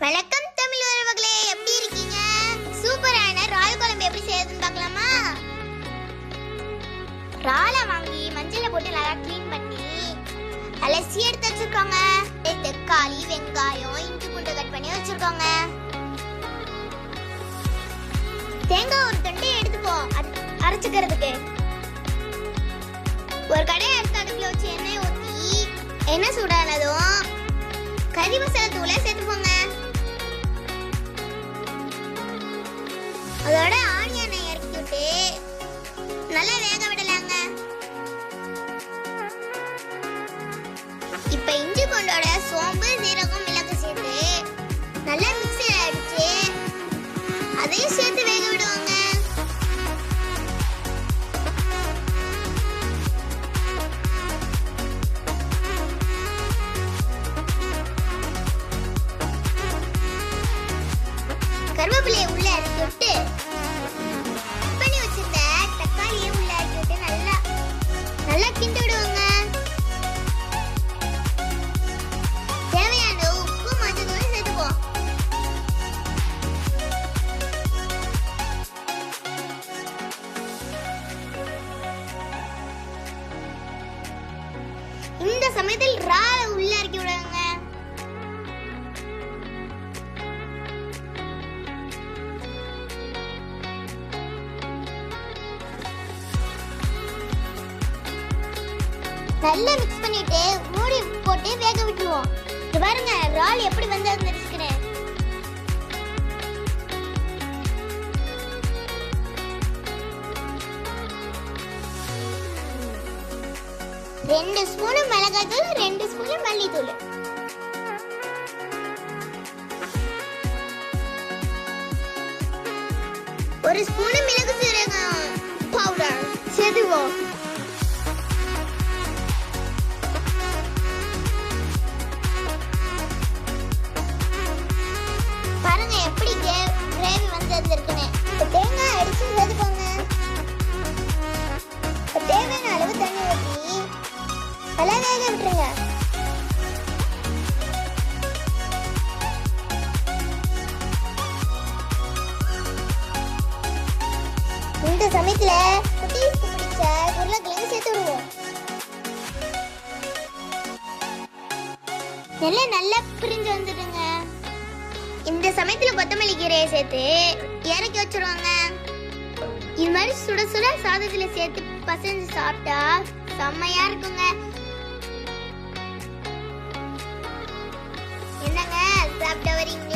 வணக்கம் தமிழ் உறவுகளே, எப்படி இருக்கீங்க? சூப்பரான இறால் குழம்பு எப்படி செய்யறதுன்னு பார்க்கலாமா? இறாலை வாங்கி மஞ்சளை போட்டு நல்லா க்ளீன் பண்ணி அலசி எடுத்து வச்சிருக்கோங்க. தக்காளி, வெங்காயம், இஞ்சி பூண்டு கட் பண்ணி வச்சிருக்கோங்க. தேங்காய் ஒரு துண்டு எடுத்துப்போம் அரைச்சுக்கிறதுக்கு. ஒரு கடையை எடுத்து அடுப்புல வச்சு எண்ணெய் ஊற்றி எண்ணெய் சூடானதும் கறி மசாலா தூளை சேர்த்துப்போங்க. அதோட ஆனியனை இறக்கி விட்டு நல்லா வேக விடலாங்க. இப்ப இஞ்சி பூண்டோட சோம்பு, சீரகம், மிளகு சேர்த்து நல்லா மிக்ஸில அடிச்சு அதையும் சேர்த்து வேக விடுவாங்க. கருவேப்பிலையை உள்ள இறக்கி விட்டு பண்ணி வச்சிருந்த தக்காளியை உள்ள இறக்கி விட்டு நல்லா கிண்டி விடுவாங்க. தேவையான உப்பு, மஞ்சள் சேர்த்துப்போம். இந்த சமயத்தில் இறாலை உள்ள இறக்கி விடுவாங்க. நல்லா மிக்ஸ் பண்ணிட்டு மூடி போட்டு வேக விட்டுருவோம். இது பாருங்க இறால் எப்படி வந்துருக்குன்னு. ரெண்டு ஸ்பூன் மிளகாய்த்தூள், 2 ஸ்பூன் மல்லித்தூள், ஒரு ஸ்பூன் மிளகு சீரகம் பவுடர் சேர்த்துவோம். பாருங்க எப்படி கிரேவி வந்துருக்குன்னு. தேங்காய் அடிச்சு சேர்த்துக்கோங்க. தேவையான அளவு தண்ணி ஊற்றி நல்லா வேக விட்டுருங்க. இந்த சமயத்துல குட்டீஸ்க்கு பிடிச்ச உருளைக்கிழங்கு சேர்த்து விடுவோம். நல்லா பிரிஞ்சு வந்துடுங்க. இந்த சமயத்துல கொத்தமல்லி கீரையை சேர்த்து இறக்கி வச்சிருவாங்க. இது மாதிரி சுட சுட சாதத்துல சேர்த்து பசஞ்சு சாப்பிட்டா செம்மையா இருக்குங்க. என்னங்க சாப்பிட்ட வரீங்க?